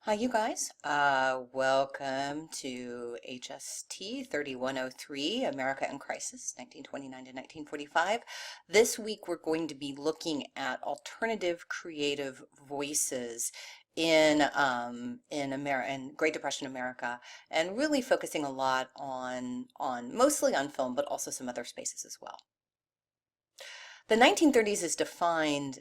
Hi, you guys. Welcome to HST 3103, America in Crisis, 1929 to 1945. This week we're going to be looking at alternative creative voices in Great Depression America, and really focusing a lot on mostly on film, but also some other spaces as well. The 1930s is defined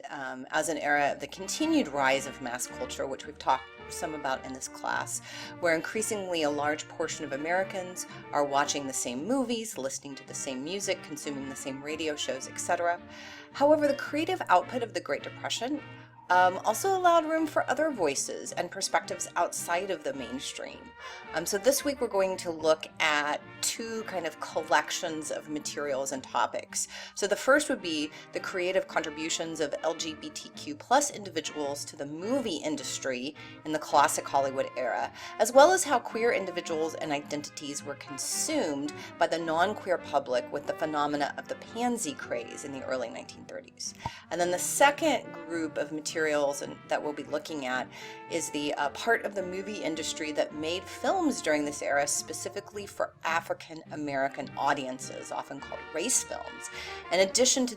as an era of the continued rise of mass culture, which we've talked some about in this class, where increasingly a large portion of Americans are watching the same movies, listening to the same music, consuming the same radio shows, etc. However, the creative output of the Great Depression also allowed room for other voices and perspectives outside of the mainstream. So this week we're going to look at two kind of collections of materials and topics. So the first would be the creative contributions of LGBTQ plus individuals to the movie industry in the classic Hollywood era, as well as how queer individuals and identities were consumed by the non-queer public with the phenomena of the pansy craze in the early 1930s. And then the second group of materials that we'll be looking at is the part of the movie industry that made films during this era specifically for African American audiences, often called race films, in addition to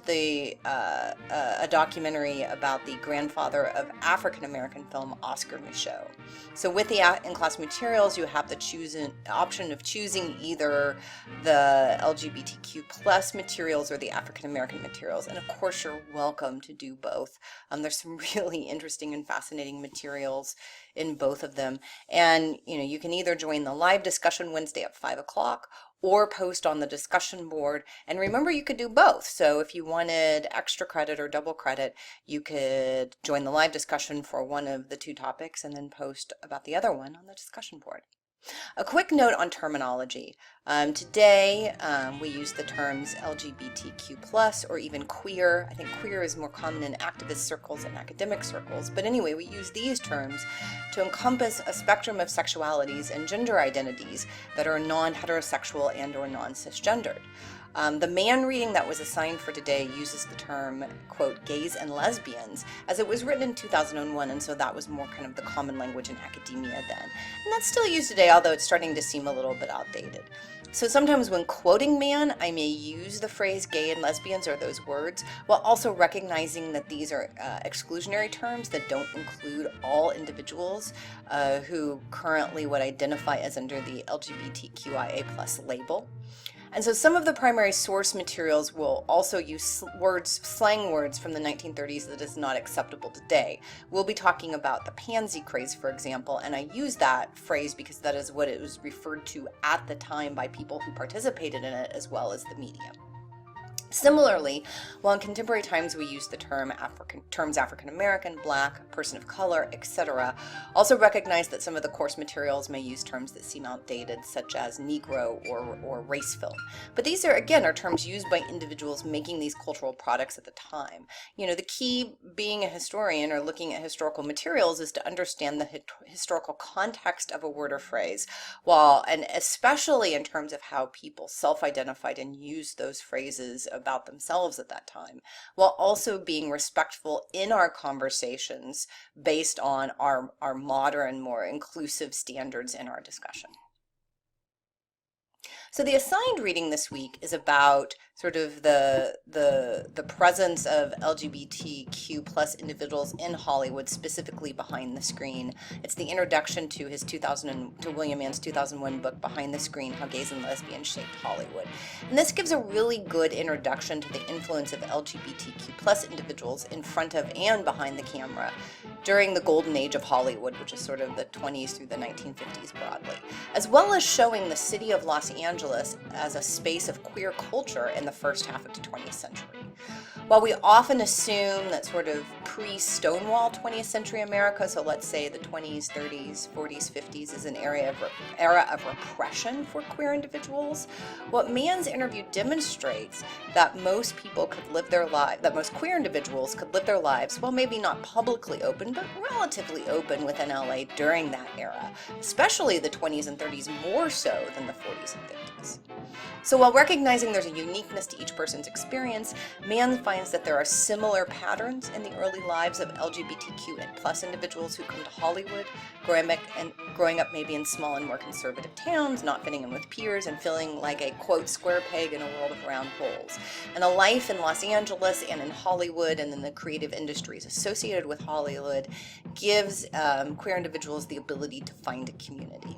a documentary about the grandfather of African American film, Oscar Micheaux. So with the in-class materials, you have the option of choosing either the LGBTQ plus materials or the African American materials, and of course you're welcome to do both. There's some really interesting and fascinating materials in both of them, and you can either join the live discussion Wednesday at 5 o'clock or post on the discussion board. And remember, you could do both. So if you wanted extra credit or double credit, you could join the live discussion for one of the two topics and then post about the other one on the discussion board. A quick note on terminology. Today we use the terms LGBTQ+, or even queer. I think queer is more common in activist circles and academic circles, but anyway, we use these terms to encompass a spectrum of sexualities and gender identities that are non-heterosexual and or non-cisgendered. The man reading that was assigned for today uses the term, quote, gays and lesbians, as it was written in 2001, and so that was more kind of the common language in academia then. And that's still used today, although it's starting to seem a little bit outdated. So sometimes when quoting man, I may use the phrase gay and lesbians or those words, while also recognizing that these are exclusionary terms that don't include all individuals who currently would identify as under the LGBTQIA+ label. And so some of the primary source materials will also use slang words from the 1930s that is not acceptable today. We'll be talking about the pansy craze, for example, and I use that phrase because that is what it was referred to at the time by people who participated in it as well as the media. Similarly, while in contemporary times we use the terms African American, Black, person of color, etc., also recognize that some of the course materials may use terms that seem outdated, such as Negro or race film. But these are terms used by individuals making these cultural products at the time. The key being a historian or looking at historical materials is to understand the historical context of a word or phrase, and especially in terms of how people self-identified and used those phrases about themselves at that time, while also being respectful in our conversations based on our modern, more inclusive standards in our discussion. So the assigned reading this week is about sort of the presence of LGBTQ plus individuals in Hollywood, specifically behind the screen. It's the introduction to William Ann's 2001 book, Behind the Screen, How Gays and Lesbians Shaped Hollywood. And this gives a really good introduction to the influence of LGBTQ plus individuals in front of and behind the camera during the golden age of Hollywood, which is sort of the 20s through the 1950s broadly, as well as showing the city of Los Angeles as a space of queer culture in the first half of the 20th century. While we often assume that sort of pre-Stonewall 20th century America, so let's say the 20s, 30s, 40s, 50s, is an era of repression for queer individuals, what Mann's interview demonstrates that most people could live their lives, that most queer individuals could live their lives, well, maybe not publicly open, but relatively open within LA during that era, especially the 20s and 30s more so than the 40s and 50s. So while recognizing there's a uniqueness to each person's experience, Mann finds that there are similar patterns in the early lives of LGBTQ+ individuals who come to Hollywood, growing up maybe in small and more conservative towns, not fitting in with peers, and feeling like a, quote, square peg in a world of round holes. And a life in Los Angeles and in Hollywood and in the creative industries associated with Hollywood gives queer individuals the ability to find a community.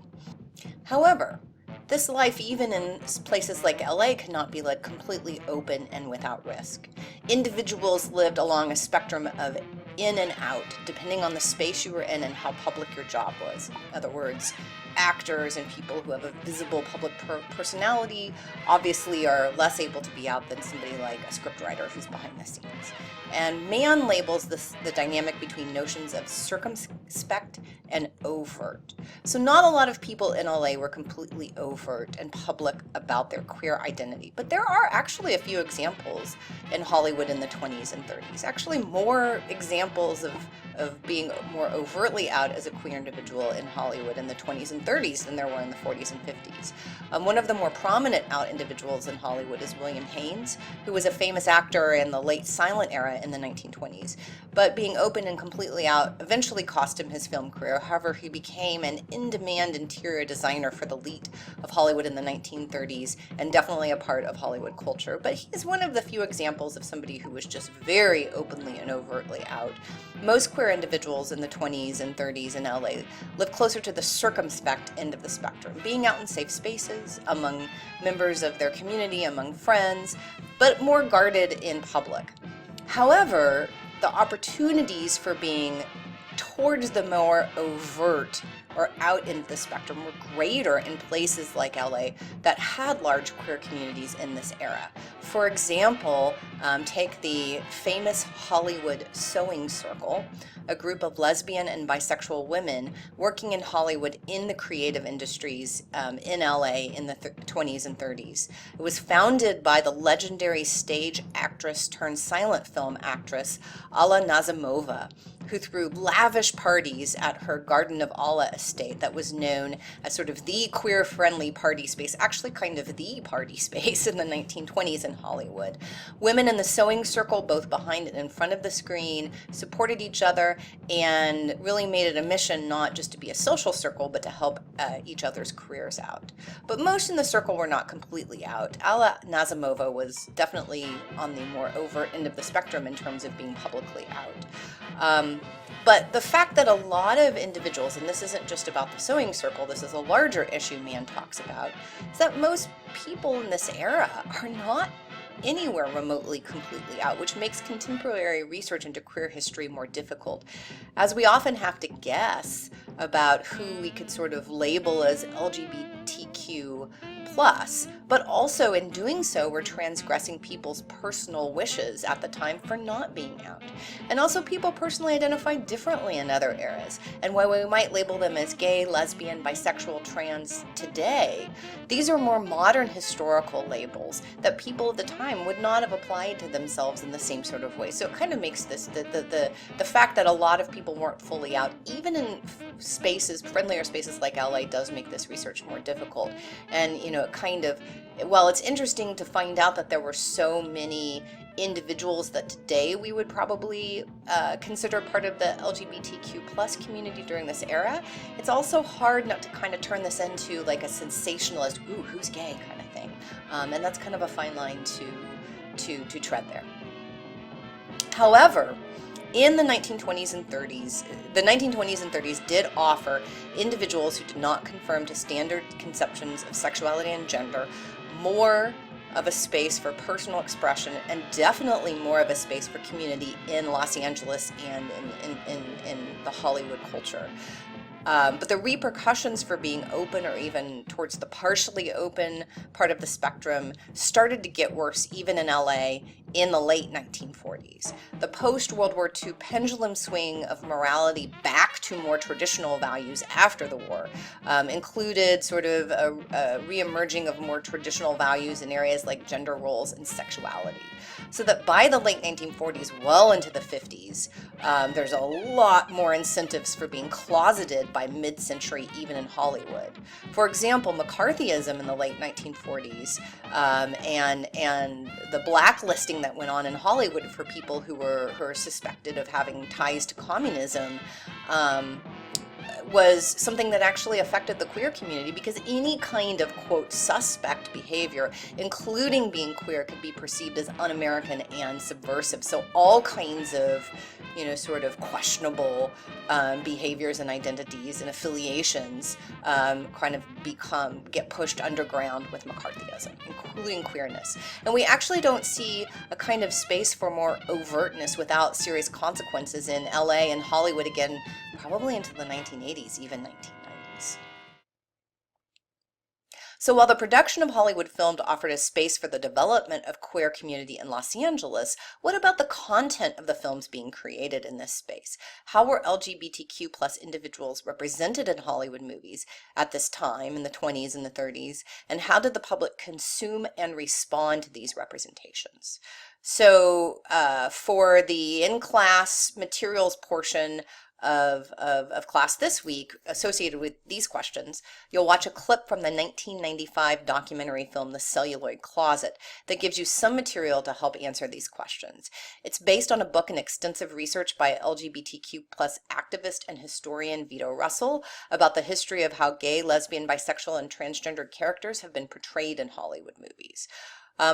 However, this life, even in places like LA, cannot be led completely open and without risk. Individuals lived along a spectrum of in and out, depending on the space you were in and how public your job was. In other words, actors and people who have a visible public personality obviously are less able to be out than somebody like a scriptwriter who's behind the scenes. And Mann labels the dynamic between notions of circumspect and overt. So not a lot of people in LA were completely overt and public about their queer identity, but there are actually a few examples in Hollywood in the 20s and 30s. Actually more examples of being more overtly out as a queer individual in Hollywood in the 20s and 30s than there were in the 40s and 50s. One of the more prominent out individuals in Hollywood is William Haynes, who was a famous actor in the late silent era in the 1920s. But being open and completely out eventually cost him his film career. However, he became an in-demand interior designer for the elite of Hollywood in the 1930s and definitely a part of Hollywood culture. But he's one of the few examples of somebody who was just very openly and overtly out. Most queer individuals in the 20s and 30s in LA lived closer to the circumspect end of the spectrum, being out in safe spaces, among members of their community, among friends, but more guarded in public. However, the opportunities for being towards the more overt or out into the spectrum were greater in places like LA that had large queer communities in this era. For example, take the famous Hollywood Sewing Circle, a group of lesbian and bisexual women working in Hollywood in the creative industries in LA in the 20s and 30s. It was founded by the legendary stage actress turned silent film actress Alla Nazimova, who threw lavish parties at her Garden of Allah estate that was known as sort of the queer-friendly party space, actually kind of the party space in the 1920s in Hollywood. Women in the sewing circle, both behind and in front of the screen, supported each other and really made it a mission not just to be a social circle, but to help each other's careers out. But most in the circle were not completely out. Alla Nazimova was definitely on the more overt end of the spectrum in terms of being publicly out. But the fact that a lot of individuals, and this isn't just about the sewing circle, this is a larger issue Mann talks about, is that most people in this era are not anywhere remotely completely out, which makes contemporary research into queer history more difficult, as we often have to guess about who we could sort of label as LGBTQ+, but also in doing so, we're transgressing people's personal wishes at the time for not being out. And also people personally identified differently in other eras. And while we might label them as gay, lesbian, bisexual, trans today, these are more modern historical labels that people at the time would not have applied to themselves in the same sort of way. So it kind of makes this, the fact that a lot of people weren't fully out, even in spaces, friendlier spaces like LA, does make this research more difficult. And, you know, it kind of, well, it's interesting to find out that there were so many individuals that today we would probably consider part of the LGBTQ+ community during this era. It's also hard not to kind of turn this into like a sensationalist, ooh, who's gay kind of thing. And that's kind of a fine line to tread there. However, in the 1920s and 30s, the 1920s and 30s did offer individuals who did not conform to standard conceptions of sexuality and gender more of a space for personal expression, and definitely more of a space for community in Los Angeles and in the Hollywood culture. But the repercussions for being open, or even towards the partially open part of the spectrum, started to get worse even in LA in the late 1940s. The post-World War II pendulum swing of morality back to more traditional values after the war included sort of a re-emerging of more traditional values in areas like gender roles and sexuality. So that by the late 1940s, well into the 50s, There's a lot more incentives for being closeted by mid-century, even in Hollywood. For example, McCarthyism in the late 1940s and the blacklisting that went on in Hollywood for people who were suspected of having ties to communism was something that actually affected the queer community, because any kind of, quote, suspect behavior, including being queer, could be perceived as un-American and subversive. So all kinds of, sort of questionable behaviors and identities and affiliations kind of get pushed underground with McCarthyism, including queerness. And we actually don't see a kind of space for more overtness without serious consequences in LA and Hollywood again, probably into the 1980s, even 1990s. So while the production of Hollywood film offered a space for the development of queer community in Los Angeles, what about the content of the films being created in this space? How were LGBTQ plus individuals represented in Hollywood movies at this time in the 20s and the 30s? And how did the public consume and respond to these representations? So for the in-class materials portion of class this week associated with these questions, you'll watch a clip from the 1995 documentary film The Celluloid Closet that gives you some material to help answer these questions. It's based on a book and extensive research by LGBTQ plus activist and historian Vito Russell about the history of how gay, lesbian, bisexual, and transgender characters have been portrayed in Hollywood movies.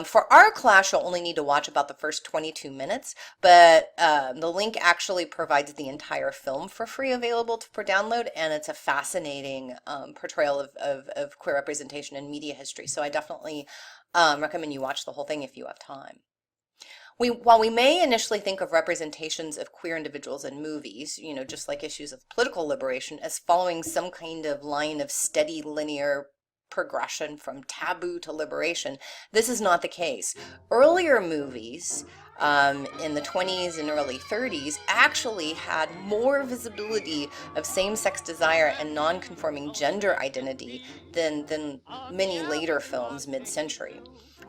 For our class, you'll only need to watch about the first 22 minutes, but the link actually provides the entire film for free available for download, and it's a fascinating portrayal of queer representation in media history. So I definitely recommend you watch the whole thing if you have time. While we may initially think of representations of queer individuals in movies, just like issues of political liberation, as following some kind of line of steady linear progression from taboo to liberation, this is not the case. Earlier movies in the 20s and early 30s actually had more visibility of same-sex desire and non-conforming gender identity than many later films mid-century.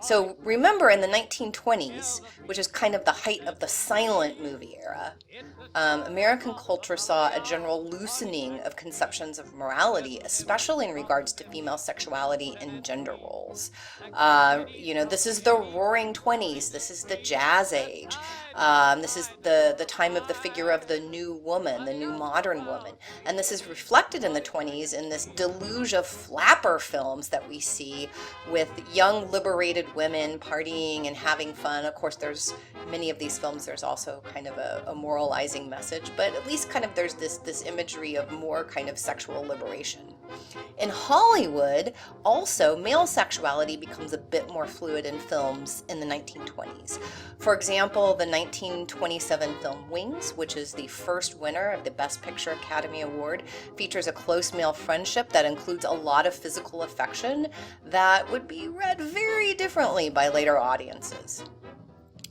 So remember, in the 1920s, which is kind of the height of the silent movie era, American culture saw a general loosening of conceptions of morality, especially in regards to female sexuality and gender roles. This is the Roaring 20s. This is the Jazz Age. This is the time of the figure of the new woman, the new modern woman. And this is reflected in the 20s in this deluge of flapper films that we see with young liberated women partying and having fun. Of course, there's many of these films, there's also kind of a moralizing message, but at least kind of there's this imagery of more kind of sexual liberation. In Hollywood, also, male sexuality becomes a bit more fluid in films in the 1920s. For example, the 1927 film Wings, which is the first winner of the Best Picture Academy Award, features a close male friendship that includes a lot of physical affection that would be read very differently by later audiences.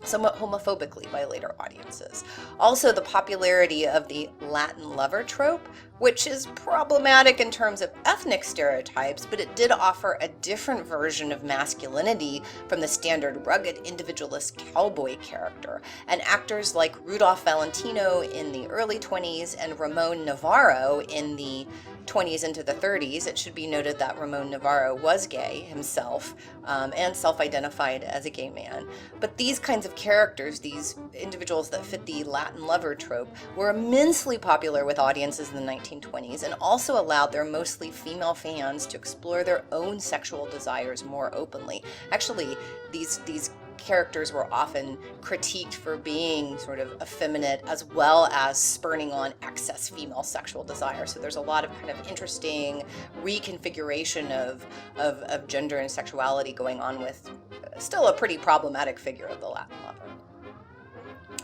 Somewhat homophobically by later audiences. Also, the popularity of the Latin lover trope, which is problematic in terms of ethnic stereotypes, but it did offer a different version of masculinity from the standard rugged individualist cowboy character. And actors like Rudolph Valentino in the early 20s and Ramon Navarro in the 20s into the 30s. It should be noted that Ramon Navarro was gay himself and self-identified as a gay man. But these kinds of characters, these individuals that fit the Latin lover trope, were immensely popular with audiences in the 1920s and also allowed their mostly female fans to explore their own sexual desires more openly. Actually, these characters were often critiqued for being sort of effeminate as well as spurning on excess female sexual desire. So there's a lot of kind of interesting reconfiguration of gender and sexuality going on with still a pretty problematic figure of the Latin lover.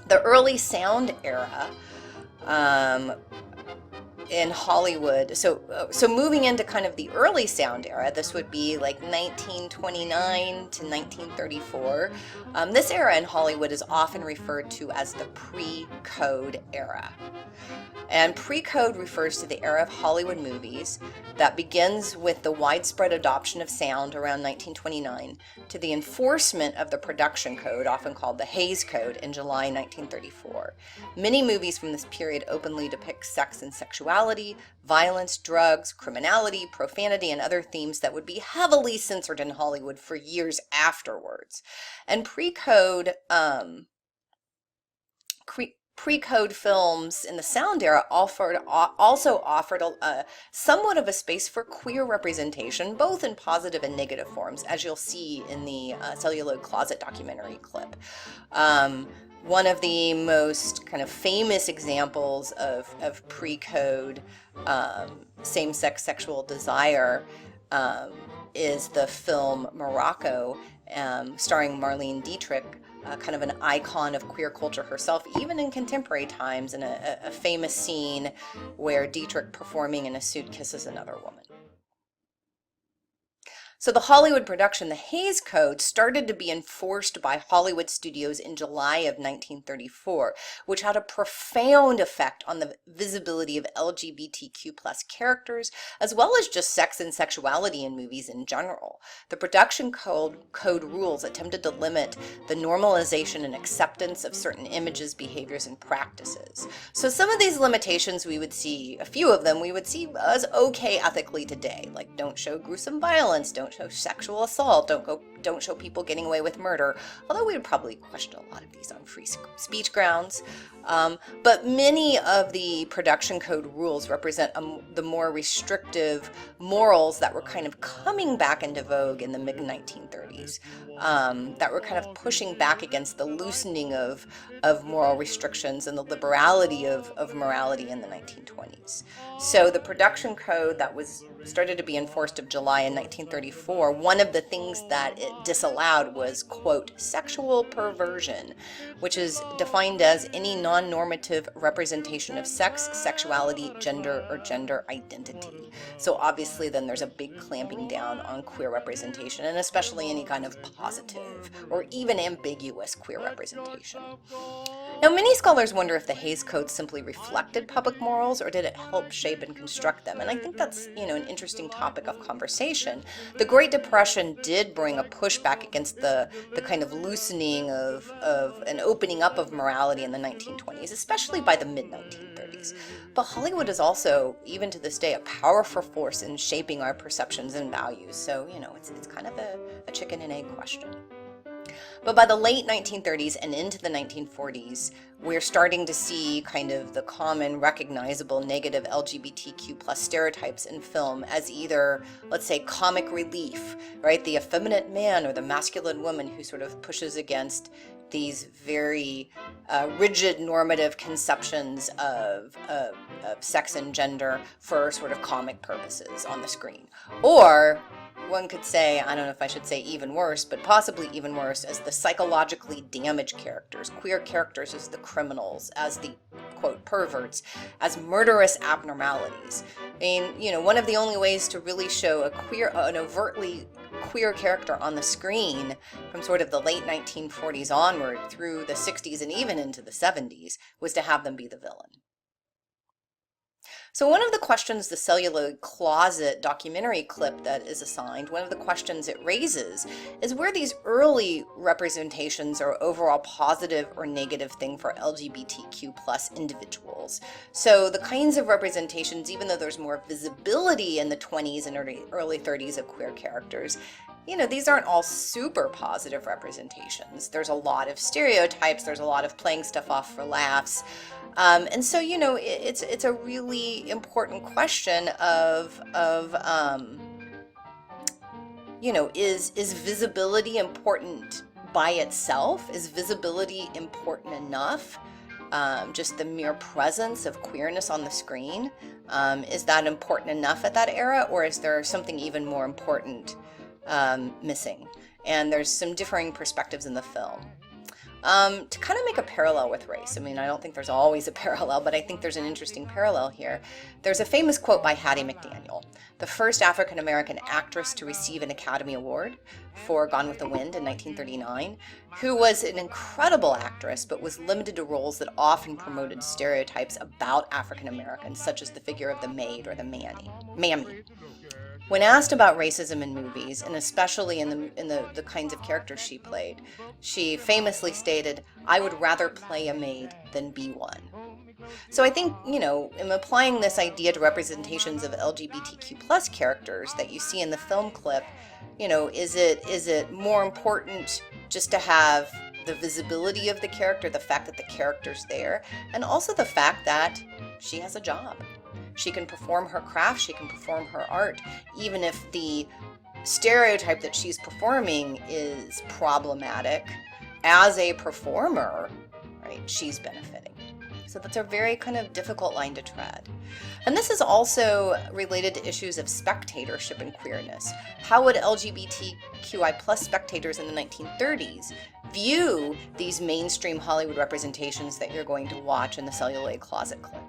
The early sound era in Hollywood, so moving into kind of the early sound era, this would be like 1929 to 1934. This era in Hollywood is often referred to as the pre-code era. And pre-code refers to the era of Hollywood movies that begins with the widespread adoption of sound around 1929 to the enforcement of the production code, often called the Hays Code, in July 1934. Many movies from this period openly depict sex and sexuality, violence, drugs, criminality, profanity, and other themes that would be heavily censored in Hollywood for years afterwards. And pre-code films in the sound era also offered somewhat of a space for queer representation, both in positive and negative forms, as you'll see in the Celluloid Closet documentary clip. One of the most kind of famous examples of pre-code same-sex sexual desire is the film Morocco, starring Marlene Dietrich, kind of an icon of queer culture herself, even in contemporary times, in a famous scene where Dietrich, performing in a suit, kisses another woman. So the Hollywood production, the Hays Code, started to be enforced by Hollywood studios in July of 1934, which had a profound effect on the visibility of LGBTQ+ characters, as well as just sex and sexuality in movies in general. The production code rules attempted to limit the normalization and acceptance of certain images, behaviors, and practices. So some of these limitations we would see, a few of them we would see as okay ethically today, like don't show gruesome violence, don't show sexual assault, don't show people getting away with murder, although we would probably question a lot of these on free speech grounds. But many of the production code rules represent the more restrictive morals that were kind of coming back into vogue in the mid-1930s, that were kind of pushing back against the loosening of moral restrictions and the liberality of morality in the 1920s. So the production code that was started to be enforced of July in 1934, one of the things that it disallowed was, quote, sexual perversion, which is defined as any non-normative representation of sex, sexuality, gender, or gender identity. So obviously then there's a big clamping down on queer representation, and especially any kind of positive or even ambiguous queer representation. Now, many scholars wonder if the Hays Code simply reflected public morals, or did it help shape and construct them? And I think that's, an interesting topic of conversation. The Great Depression did bring a pushback against the kind of loosening of an opening up of morality in the 1920s, especially by the mid-1930s. But Hollywood is also, even to this day, a powerful force in shaping our perceptions and values. So, it's kind of a chicken and egg question. But by the late 1930s and into the 1940s, we're starting to see kind of the common recognizable negative LGBTQ+ stereotypes in film as either, let's say, comic relief, right? The effeminate man or the masculine woman who sort of pushes against these very rigid normative conceptions of sex and gender for sort of comic purposes on the screen. Or one could say, I don't know if I should say even worse, but possibly even worse, as the psychologically damaged characters, queer characters as the criminals, as the, quote, perverts, as murderous abnormalities. I mean, one of the only ways to really show an overtly queer character on the screen from sort of the late 1940s onward through the 60s and even into the 70s was to have them be the villain. So one of the questions the Celluloid Closet documentary clip that is assigned, one of the questions it raises is where these early representations are overall positive or negative thing for LGBTQ plus individuals. So the kinds of representations, even though there's more visibility in the 20s and early 30s of queer characters, these aren't all super positive representations. There's a lot of stereotypes, there's a lot of playing stuff off for laughs. And so, it's a really important question of is visibility important by itself? Is visibility important enough? Just the mere presence of queerness on the screen, is that important enough at that era, or is there something even more important missing? And there's some differing perspectives in the film. to kind of make a parallel with race. I mean, I don't think there's always a parallel, but I think there's an interesting parallel here. There's a famous quote by Hattie McDaniel, the first African-American actress to receive an Academy Award for Gone with the Wind in 1939, who was an incredible actress, but was limited to roles that often promoted stereotypes about African-Americans, such as the figure of the maid or the mammy. When asked about racism in movies, and especially in the kinds of characters she played, she famously stated, "I would rather play a maid than be one." So I think, in applying this idea to representations of LGBTQ plus characters that you see in the film clip, is it more important just to have the visibility of the character, the fact that the character's there, and also the fact that she has a job? She can perform her craft, she can perform her art, even if the stereotype that she's performing is problematic. As a performer, right, she's benefiting. So that's a very kind of difficult line to tread. And this is also related to issues of spectatorship and queerness. How would LGBTQI plus spectators in the 1930s view these mainstream Hollywood representations that you're going to watch in the celluloid closet clip?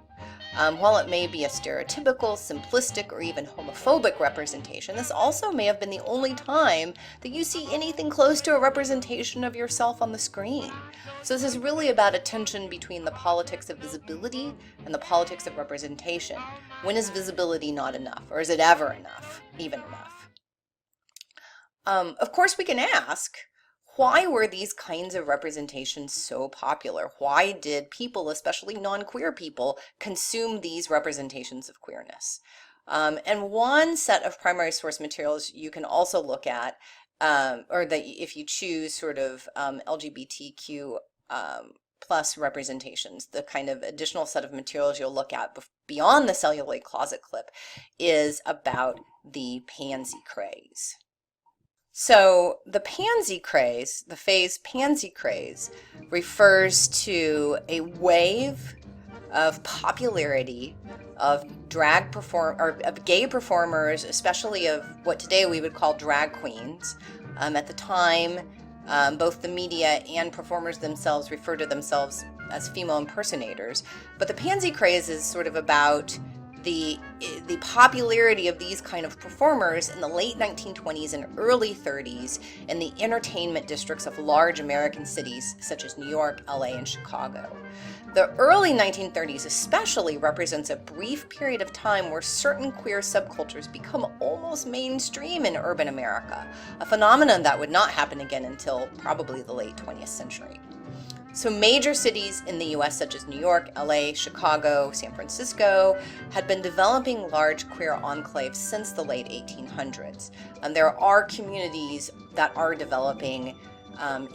While it may be a stereotypical, simplistic, or even homophobic representation, this also may have been the only time that you see anything close to a representation of yourself on the screen. So this is really about a tension between the politics of visibility and the politics of representation. When is visibility not enough, or is it ever enough, even enough? Of course, we can ask, why were these kinds of representations so popular? Why did people, especially non-queer people, consume these representations of queerness? And one set of primary source materials you can also look at, or that if you choose sort of LGBTQ plus representations, the kind of additional set of materials you'll look at beyond the celluloid closet clip is about the pansy craze. So the pansy craze, the phase pansy craze, refers to a wave of popularity of of gay performers, especially of what today we would call drag queens. At the time, both the media and performers themselves refer to themselves as female impersonators. But the pansy craze is sort of about the popularity of these kind of performers in the late 1920s and early 30s in the entertainment districts of large American cities such as New York, LA, and Chicago. The early 1930s especially represents a brief period of time where certain queer subcultures become almost mainstream in urban America, a phenomenon that would not happen again until probably the late 20th century. So major cities in the US such as New York, LA, Chicago, San Francisco had been developing large queer enclaves since the late 1800s. And there are communities that are developing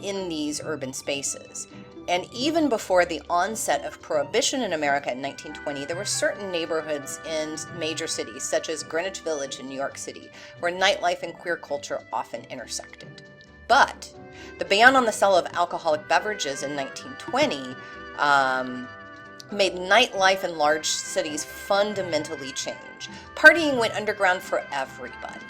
in these urban spaces. And even before the onset of Prohibition in America in 1920, there were certain neighborhoods in major cities such as Greenwich Village in New York City where nightlife and queer culture often intersected. But the ban on the sale of alcoholic beverages in 1920 made nightlife in large cities fundamentally change. Partying went underground for everybody,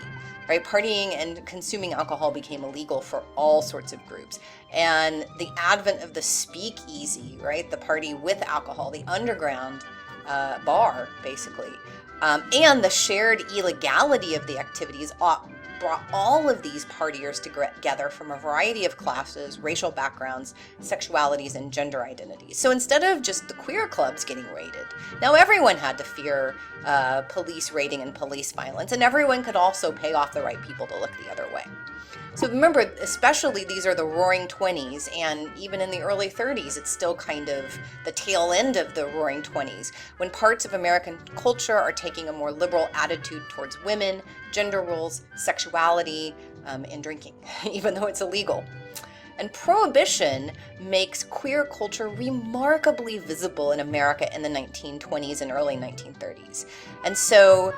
right? Partying and consuming alcohol became illegal for all sorts of groups. And the advent of the speakeasy, right? The party with alcohol, the underground bar, basically, and the shared illegality of the activities brought all of these partiers together from a variety of classes, racial backgrounds, sexualities, and gender identities. So instead of just the queer clubs getting raided, now everyone had to fear police raiding and police violence, and everyone could also pay off the right people to look the other way. So remember, especially these are the roaring 20s, and even in the early 30s, it's still kind of the tail end of the roaring 20s, when parts of American culture are taking a more liberal attitude towards women, gender roles, sexuality, and drinking, even though it's illegal. And Prohibition makes queer culture remarkably visible in America in the 1920s and early 1930s. And so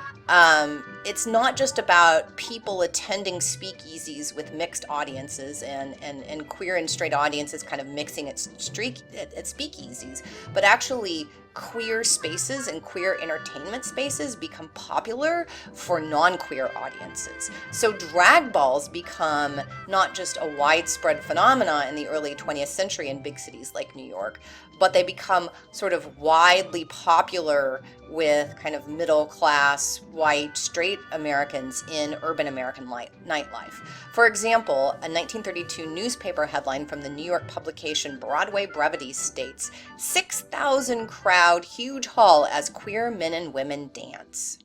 it's not just about people attending speakeasies with mixed audiences and queer and straight audiences kind of mixing at speakeasies, but actually queer spaces and queer entertainment spaces become popular for non-queer audiences. So drag balls become not just a widespread phenomena in the early 20th century in big cities like New York, but they become sort of widely popular with kind of middle-class, white, straight Americans in urban American nightlife. For example, a 1932 newspaper headline from the New York publication Broadway Brevity states, "6,000 crowd huge hall as queer men and women dance."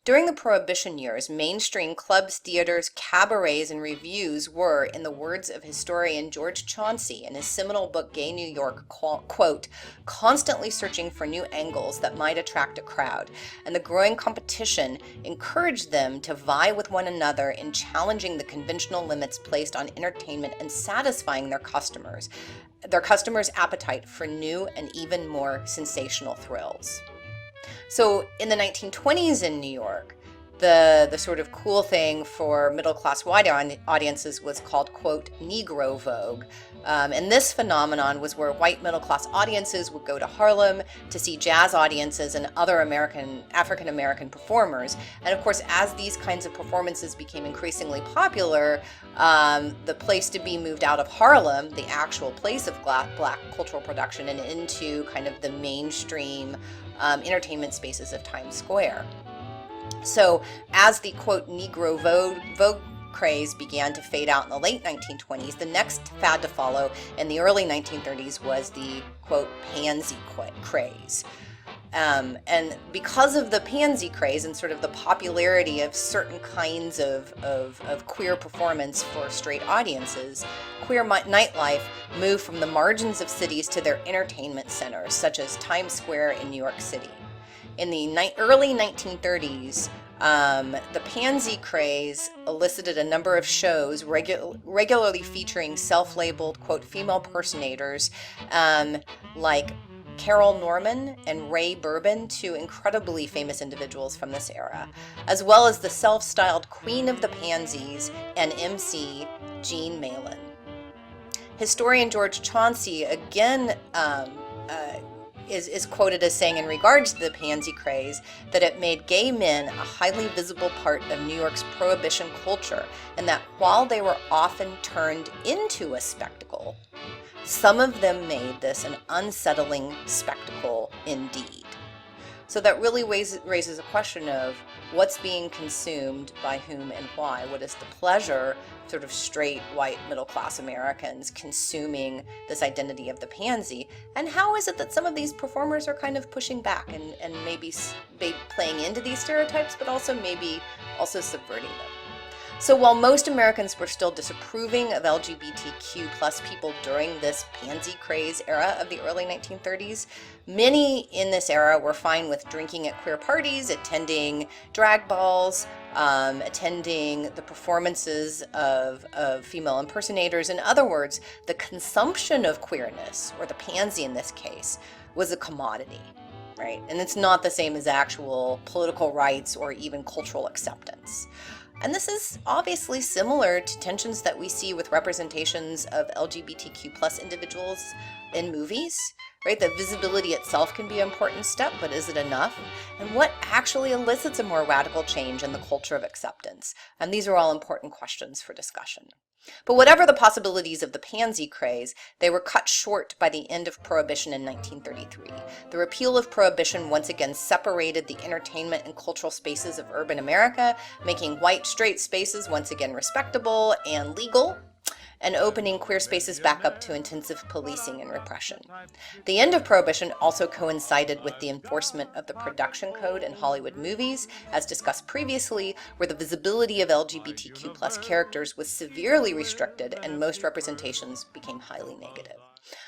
During the Prohibition years, mainstream clubs, theaters, cabarets, and revues were, in the words of historian George Chauncey in his seminal book Gay New York, quote, "constantly searching for new angles that might attract a crowd, and the growing competition encouraged them to vie with one another in challenging the conventional limits placed on entertainment and satisfying their customers' appetite for new and even more sensational thrills." So in the 1920s in New York, the sort of cool thing for middle-class white audiences was called, quote, Negro Vogue. And this phenomenon was where white middle-class audiences would go to Harlem to see jazz audiences and other African-American performers. And of course, as these kinds of performances became increasingly popular, the place to be moved out of Harlem, the actual place of black cultural production, and into kind of the mainstream entertainment spaces of Times Square. So as the, quote, Negro Vogue craze began to fade out in the late 1920s, the next fad to follow in the early 1930s was the, quote, pansy craze. And because of the pansy craze and sort of the popularity of certain kinds of queer performance for straight audiences, queer nightlife moved from the margins of cities to their entertainment centers, such as Times Square in New York City. In the early 1930s, the pansy craze elicited a number of shows regularly featuring self-labeled, quote, female personators like Carol Norman and Ray Bourbon, two incredibly famous individuals from this era, as well as the self-styled Queen of the Pansies and MC Jean Malin. Historian George Chauncey again is quoted as saying in regards to the pansy craze that it made gay men a highly visible part of New York's prohibition culture, and that while they were often turned into a spectacle, some of them made this an unsettling spectacle indeed. So that really raises a question of what's being consumed by whom and why. What is the pleasure, sort of straight, white, middle-class Americans consuming this identity of the pansy? And how is it that some of these performers are kind of pushing back and maybe playing into these stereotypes, but also maybe also subverting them? So while most Americans were still disapproving of LGBTQ plus people during this pansy craze era of the early 1930s, many in this era were fine with drinking at queer parties, attending drag balls, attending the performances of female impersonators. In other words, the consumption of queerness, or the pansy in this case, was a commodity, right? And it's not the same as actual political rights or even cultural acceptance. And this is obviously similar to tensions that we see with representations of LGBTQ plus individuals in movies, right? That visibility itself can be an important step, but is it enough? And what actually elicits a more radical change in the culture of acceptance? And these are all important questions for discussion. But whatever the possibilities of the pansy craze, they were cut short by the end of Prohibition in 1933. The repeal of Prohibition once again separated the entertainment and cultural spaces of urban America, making white straight spaces once again respectable and legal, and opening queer spaces back up to intensive policing and repression. The end of Prohibition also coincided with the enforcement of the production code in Hollywood movies, as discussed previously, where the visibility of LGBTQ plus characters was severely restricted and most representations became highly negative.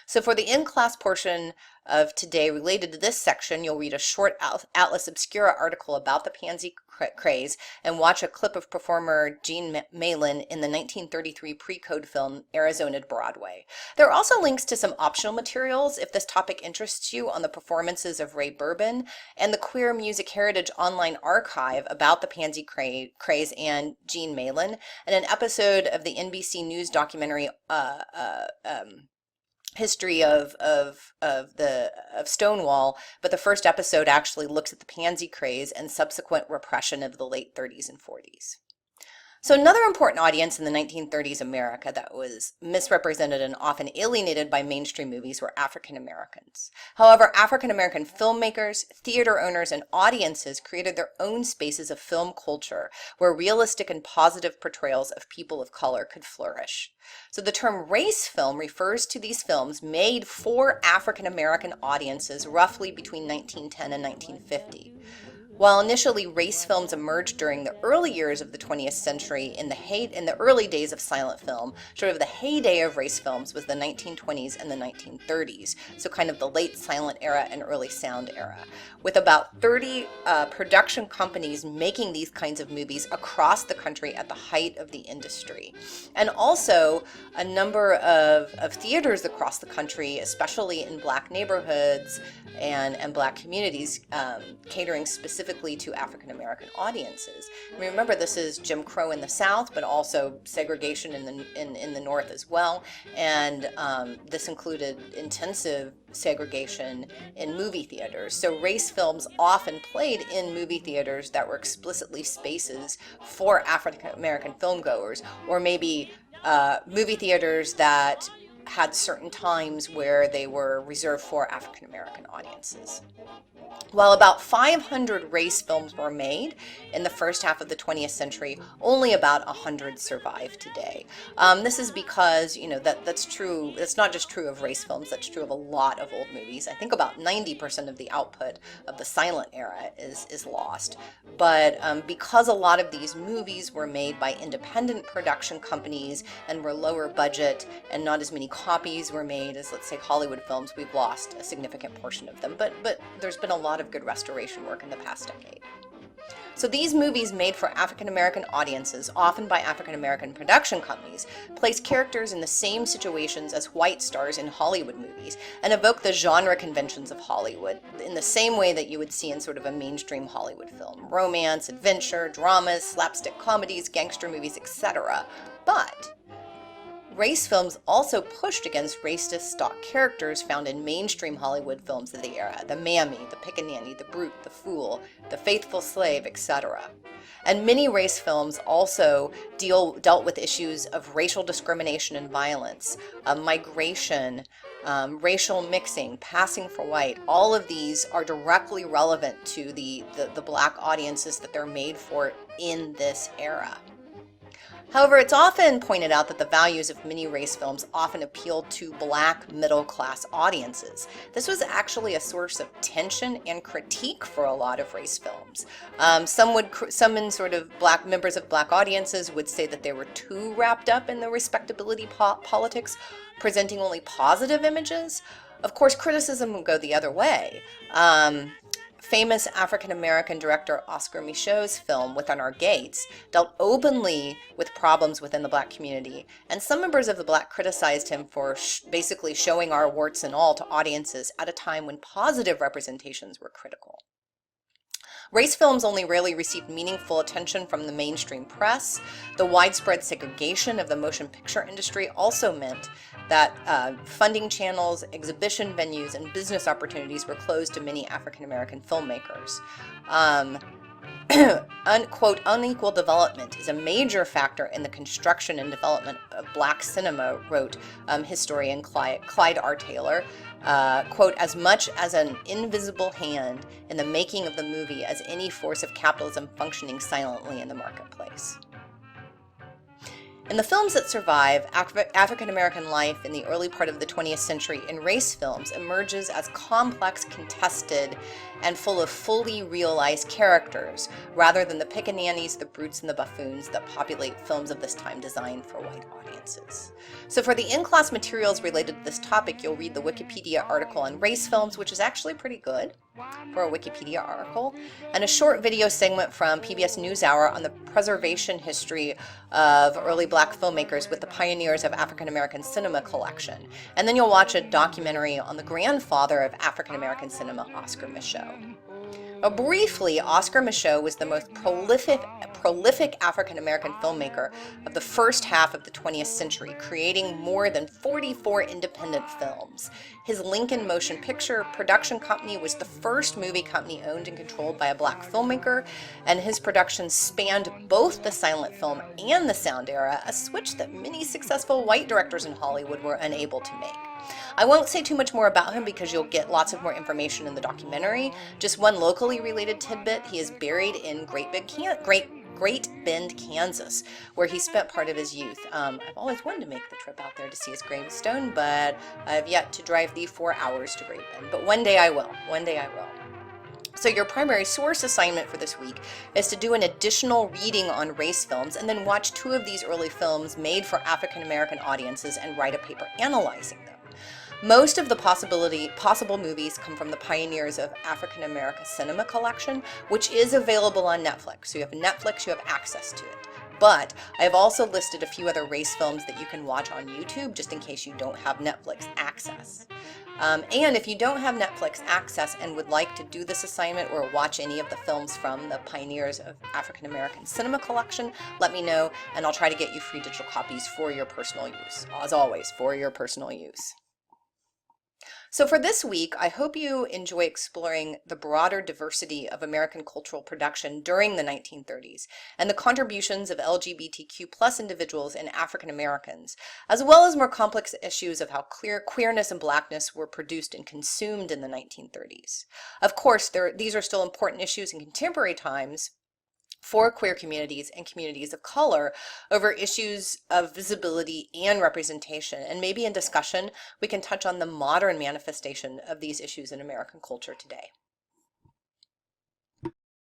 So for the in-class portion of today related to this section, you'll read a short Atlas Obscura article about the pansy craze and watch a clip of performer Jean Malin in the 1933 pre-code film Arizona Broadway. There are also links to some optional materials if this topic interests you on the performances of Ray Bourbon and the Queer Music Heritage online archive about the pansy craze and Jean Malin, and an episode of the NBC News documentary history of Stonewall, but the first episode actually looks at the pansy craze and subsequent repression of the late 30s and 40s. So another important audience in the 1930s America that was misrepresented and often alienated by mainstream movies were African Americans. However, African American filmmakers, theater owners, and audiences created their own spaces of film culture where realistic and positive portrayals of people of color could flourish. So the term race film refers to these films made for African American audiences roughly between 1910 and 1950. While initially race films emerged during the early years of the 20th century in the early days of silent film, sort of the heyday of race films was the 1920s and the 1930s, so kind of the late silent era and early sound era, with about 30 production companies making these kinds of movies across the country at the height of the industry. And also a number of theaters across the country, especially in Black neighborhoods and Black communities, catering specifically to African American audiences. I mean, remember, this is Jim Crow in the South, but also segregation in the North as well, and this included intensive segregation in movie theaters. So race films often played in movie theaters that were explicitly spaces for African American filmgoers, or maybe movie theaters that had certain times where they were reserved for African American audiences. While about 500 race films were made in the first half of the 20th century, only about 100 survive today. This is because, that's true. It's not just true of race films, that's true of a lot of old movies. I think about 90% of the output of the silent era is lost. But because a lot of these movies were made by independent production companies and were lower budget and not as many copies were made as, let's say, Hollywood films, we've lost a significant portion of them. But there's been a lot of good restoration work in the past decade. So these movies made for African American audiences, often by African American production companies, place characters in the same situations as white stars in Hollywood movies and evoke the genre conventions of Hollywood in the same way that you would see in sort of a mainstream Hollywood film. Romance, adventure, dramas, slapstick comedies, gangster movies, etc. But race films also pushed against racist stock characters found in mainstream Hollywood films of the era, the mammy, the pickaninny, the brute, the fool, the faithful slave, etc. And many race films also dealt with issues of racial discrimination and violence, migration, racial mixing, passing for white. All of these are directly relevant to the Black audiences that they're made for in this era. However, it's often pointed out that the values of many race films often appealed to Black middle-class audiences. This was actually a source of tension and critique for a lot of race films. Some in sort of Black members of Black audiences would say that they were too wrapped up in the respectability politics, presenting only positive images. Of course, criticism would go the other way. Famous African-American director Oscar Micheaux's film Within Our Gates dealt openly with problems within the Black community, and some members of the Black criticized him for basically showing our warts and all to audiences at a time when positive representations were critical. Race films only rarely received meaningful attention from the mainstream press. The widespread segregation of the motion picture industry also meant that funding channels, exhibition venues, and business opportunities were closed to many African American filmmakers. Unquote, unequal development is a major factor in the construction and development of Black cinema, wrote historian Clyde R. Taylor. Quote, as much as an invisible hand in the making of the movie as any force of capitalism functioning silently in the marketplace. In the films that survive, African American life in the early part of the 20th century in race films emerges as complex, contested, and full of fully realized characters, rather than the pickaninnies, the brutes, and the buffoons that populate films of this time designed for white audiences. So for the in-class materials related to this topic, you'll read the Wikipedia article on race films, which is actually pretty good for a Wikipedia article, and a short video segment from PBS NewsHour on the preservation history of early black filmmakers with the Pioneers of African American Cinema collection. And then you'll watch a documentary on the grandfather of African American cinema, Oscar Micheaux. Briefly, Oscar Micheaux was the most prolific African American filmmaker of the first half of the 20th century, creating more than 44 independent films. His Lincoln Motion Picture Production Company was the first movie company owned and controlled by a black filmmaker, and his productions spanned both the silent film and the sound era, a switch that many successful white directors in Hollywood were unable to make. I won't say too much more about him because you'll get lots of more information in the documentary. Just one locally related tidbit: he is buried in Great Bend, Kansas, where he spent part of his youth. I've always wanted to make the trip out there to see his gravestone, but I've yet to drive the 4 hours to Great Bend. But one day I will. One day I will. So your primary source assignment for this week is to do an additional reading on race films and then watch 2 of these early films made for African American audiences and write a paper analyzing them. Most of the possible movies come from the Pioneers of African American Cinema collection, which is available on Netflix. So you have Netflix, you have access to it. But I have also listed a few other race films that you can watch on YouTube, just in case you don't have Netflix access. And if you don't have Netflix access and would like to do this assignment or watch any of the films from the Pioneers of African American Cinema collection, let me know, and I'll try to get you free digital copies for your personal use. As always, for your personal use. So for this week, I hope you enjoy exploring the broader diversity of American cultural production during the 1930s and the contributions of LGBTQ+ individuals and African Americans, as well as more complex issues of how queerness and blackness were produced and consumed in the 1930s. Of course, these are still important issues in contemporary times for queer communities and communities of color over issues of visibility and representation. And maybe in discussion, we can touch on the modern manifestation of these issues in American culture today.